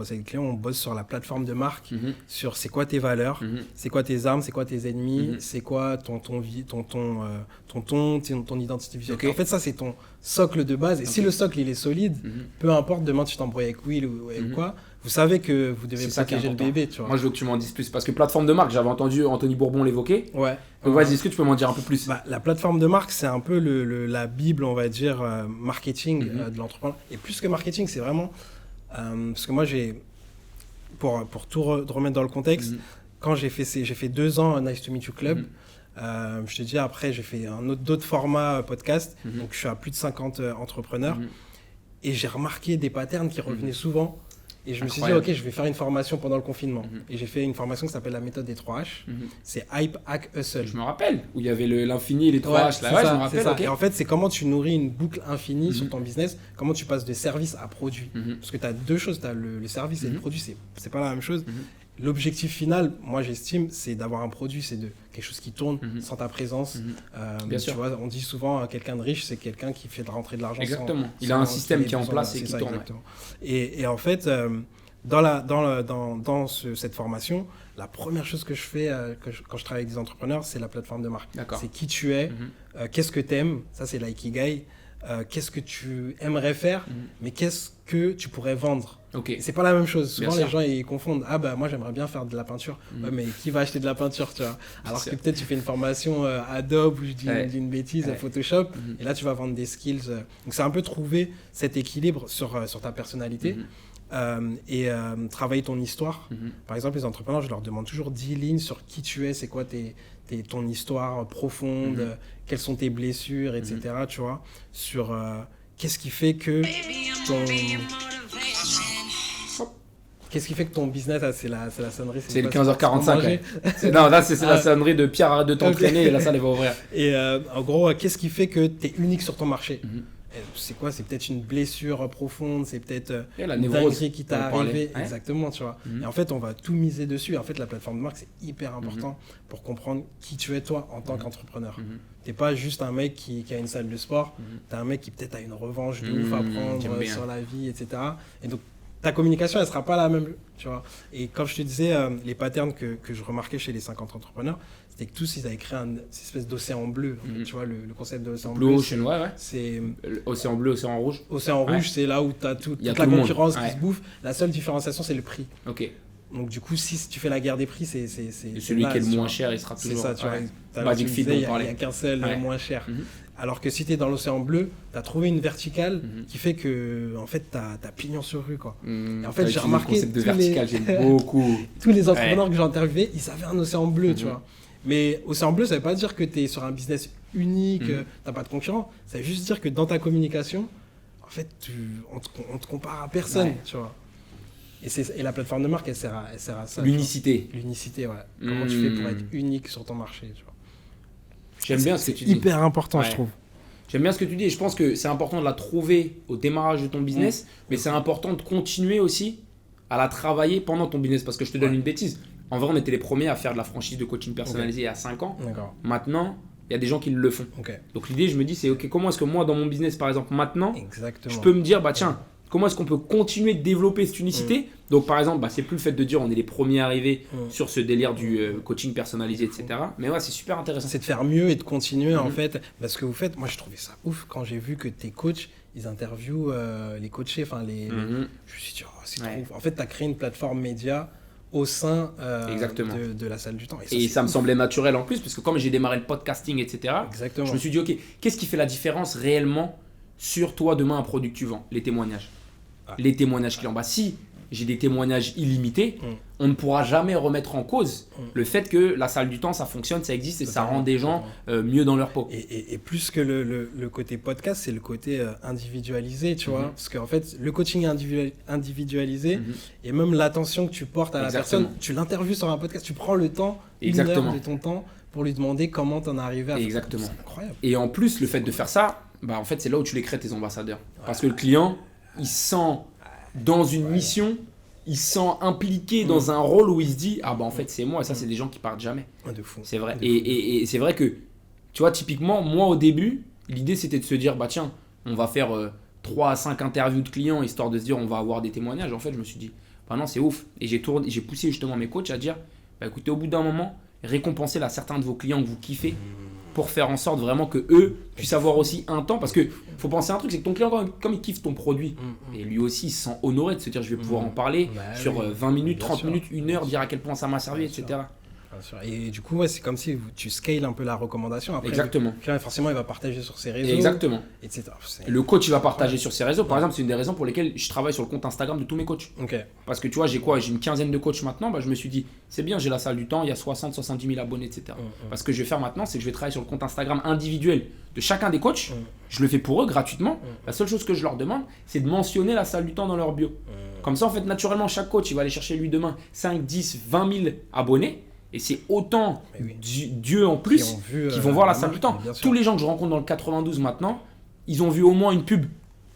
Avec les clients, on bosse sur la plateforme de marque, sur c'est quoi tes valeurs, c'est quoi tes armes, c'est quoi tes ennemis, c'est quoi ton identité visuelle. Okay. En fait, ça, c'est ton socle de base. Et si le socle, il est solide, peu importe, demain, tu t'embrouilles avec Will ou quoi, vous savez que vous devez protéger le bébé, tu vois. Moi, je veux que tu m'en dises plus. Parce que plateforme de marque, j'avais entendu Anthony Bourbon l'évoquer. Ouais. Donc, vas-y, est-ce que tu peux m'en dire un peu plus? La plateforme de marque, c'est un peu la bible, on va dire, marketing de l'entrepreneur. Et plus que marketing, c'est vraiment... parce que moi, pour tout remettre dans le contexte, quand j'ai fait 2 ans à Nice to Meet You Club, je te dis, après, j'ai fait d'autres formats podcast, donc je suis à plus de 50 entrepreneurs, et j'ai remarqué des patterns qui revenaient souvent, et je me suis dit, ok, je vais faire une formation pendant le confinement. Et j'ai fait une formation qui s'appelle la méthode des 3 H. C'est Hype, Hack, Hustle. Je me rappelle, où il y avait l'infini et les 3 H. Là, je me rappelle. Okay. Et en fait, c'est comment tu nourris une boucle infinie sur ton business, comment tu passes de service à produit. Parce que tu as 2 choses, tu as le service et le produit, c'est pas la même chose. L'objectif final, moi j'estime, c'est d'avoir un produit, c'est de quelque chose qui tourne sans ta présence. Bien sûr. Tu vois, on dit souvent quelqu'un de riche, c'est quelqu'un qui fait rentrer de l'argent. Exactement. Il a un système qui est en place et qui tourne. Exactement. Et en fait, cette formation, la première chose que je fais quand je travaille avec des entrepreneurs, c'est la plateforme de marque. D'accord. C'est qui tu es, qu'est-ce que tu aimes, ça c'est l'ikigai, qu'est-ce que tu aimerais faire, mais qu'est-ce que tu pourrais vendre. Okay. C'est pas la même chose. Souvent, Bien les gens ils confondent. Ah bah moi j'aimerais bien faire de la peinture. Ouais, mais qui va acheter de la peinture, tu vois? Alors que peut-être tu fais une formation Adobe ou je dis une bêtise, Photoshop, et là tu vas vendre des skills. Donc c'est un peu trouver cet équilibre sur ta personnalité. Et travailler ton histoire. Par exemple, les entrepreneurs, je leur demande toujours 10 lignes sur qui tu es, c'est quoi ton histoire profonde, quelles sont tes blessures, etc. Tu vois, sur qu'est-ce qui fait que ton business, c'est la sonnerie. C'est le 15h45. Non, là, c'est la sonnerie de Pierre, arrête de t'entraîner et la salle, elle va ouvrir. Et en gros, qu'est-ce qui fait que tu es unique sur ton marché? C'est quoi? C'est peut-être une blessure profonde, c'est peut-être une dinguerie qui t'est arrivée. Ouais. Exactement, tu vois. Et en fait, on va tout miser dessus. Et en fait, la plateforme de marque, c'est hyper important pour comprendre qui tu es toi en tant qu'entrepreneur. T'es pas juste un mec qui a une salle de sport, t'es un mec qui peut-être a une revanche de ouf à prendre sur la vie, etc. Et donc, ta communication, elle sera pas la même, tu vois. Et comme je te disais, les patterns que je remarquais chez les 50 entrepreneurs, c'était que tous, ils avaient créé une espèce d'océan bleu. Tu vois, le concept de l'océan bleu. Blue Ocean, ouais. C'est... Océan bleu, océan rouge. Océan rouge, c'est là où tu as toute la concurrence qui se bouffe. La seule différenciation, c'est le prix. Ok. Donc du coup, si tu fais la guerre des prix, c'est celui qui est le moins cher, il sera toujours... C'est ça, tu vois. Il n'y a qu'un seul moins cher. Alors que si tu es dans l'océan bleu, tu as trouvé une verticale qui fait que en fait, tu as pignon sur rue, quoi. Et en fait, j'ai remarqué le concept de verticale, j'aime beaucoup. Tous les entrepreneurs que j'ai interviewés, ils avaient un océan bleu, tu vois. Mais océan bleu, ça veut pas dire que tu es sur un business unique, t'as pas de concurrent. Ça veut juste dire que dans ta communication, en fait, on te compare à personne, tu vois. Et la plateforme de marque, elle sert à ça. L'unicité. L'unicité, ouais. Comment tu fais pour être unique sur ton marché, tu vois. J'aime bien ce que tu dis. C'est hyper important, je trouve. J'aime bien ce que tu dis et je pense que c'est important de la trouver au démarrage de ton business, mais c'est important de continuer aussi à la travailler pendant ton business. Parce que je te donne une bêtise. En vrai, on était les premiers à faire de la franchise de coaching personnalisé il y a 5 ans. D'accord. Maintenant, il y a des gens qui le font. Donc l'idée, je me dis, c'est comment est-ce que moi, dans mon business, par exemple, maintenant, je peux me dire, bah tiens, comment est-ce qu'on peut continuer de développer cette unicité? Donc par exemple, c'est plus le fait de dire on est les premiers arrivés sur ce délire du coaching personnalisé, etc. Mais ouais, c'est super intéressant. C'est de faire mieux et de continuer en fait. Parce que vous faites, moi je trouvais ça ouf quand j'ai vu que tes coachs, ils interviewent les coachés, enfin je me suis dit, oh, c'est trop ouf. En fait, tu as créé une plateforme média au sein de la salle du temps. Et ça me semblait naturel en plus, parce que comme j'ai démarré le podcasting, etc., je me suis dit, ok, qu'est-ce qui fait la différence réellement sur toi demain un produit que tu vends? Les témoignages. Les témoignages clients. Si j'ai des témoignages illimités, on ne pourra jamais remettre en cause le fait que la salle du temps, ça fonctionne, ça existe et ça rend des gens mieux dans leur peau. Et plus que le côté podcast, c'est le côté individualisé, tu vois. Parce qu'en fait, le coaching individualisé et même l'attention que tu portes à la personne, tu l'interviews sur un podcast, tu prends le temps, une heure de ton temps pour lui demander comment t'en es arrivé à faire. Exactement. C'est incroyable. Et en plus, le fait de faire ça, en fait, c'est là où tu les crées tes ambassadeurs. Parce que le client, il sent dans une mission, il se sent impliqué dans un rôle où il se dit en fait c'est moi, et ça c'est des gens qui partent jamais. De fou. C'est vrai. Et c'est vrai que tu vois, typiquement moi au début l'idée c'était de se dire tiens, on va faire 3 à 5 interviews de clients, histoire de se dire on va avoir des témoignages. En fait, je me suis dit, bah non, c'est ouf. Et j'ai poussé justement mes coachs à dire, bah écoutez, au bout d'un moment, récompensez là certains de vos clients que vous kiffez pour faire en sorte vraiment que eux puissent avoir aussi un temps. Parce que faut penser à un truc, c'est que ton client, comme il kiffe ton produit, et lui aussi, il se sent honoré de se dire, je vais pouvoir en parler sur 20 minutes, 30 minutes, 1 heure, dire à quel point ça m'a servi, etc. Et du coup, c'est comme si tu scales un peu la recommandation. Après, exactement. Le client, forcément, il va partager sur ses réseaux. Exactement. Etc. Le coach, il va partager sur ses réseaux. Par exemple, c'est une des raisons pour lesquelles je travaille sur le compte Instagram de tous mes coachs. Parce que tu vois, j'ai une quinzaine de coachs maintenant. Bah, je me suis dit, c'est bien, j'ai la salle du temps, il y a 60, 70 000 abonnés, etc. Parce que je vais faire maintenant, c'est que je vais travailler sur le compte Instagram individuel de chacun des coachs. Je le fais pour eux gratuitement. La seule chose que je leur demande, c'est de mentionner la salle du temps dans leur bio. Comme ça, en fait, naturellement, chaque coach, il va aller chercher lui demain 5, 10, 20 000 abonnés. Et c'est autant Dieu en plus qui vont voir la salle du temps. Tous les gens que je rencontre dans le 92 maintenant, ils ont vu au moins une pub,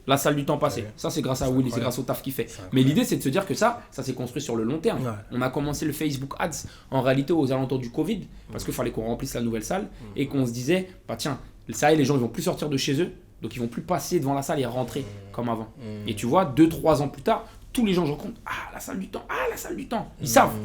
la salle du temps passer. Ça, c'est grâce à Willy, c'est grâce au taf qu'il fait. Mais l'idée, c'est de se dire que ça s'est construit sur le long terme. On a commencé le Facebook Ads en réalité aux alentours du Covid, parce qu'il fallait qu'on remplisse la nouvelle salle et qu'on se disait, bah tiens, ça y est, les gens ils vont plus sortir de chez eux, donc ils vont plus passer devant la salle et rentrer comme avant. Et tu vois, 2-3 ans plus tard, tous les gens que je rencontre, la salle du temps, la salle du temps. Ils savent.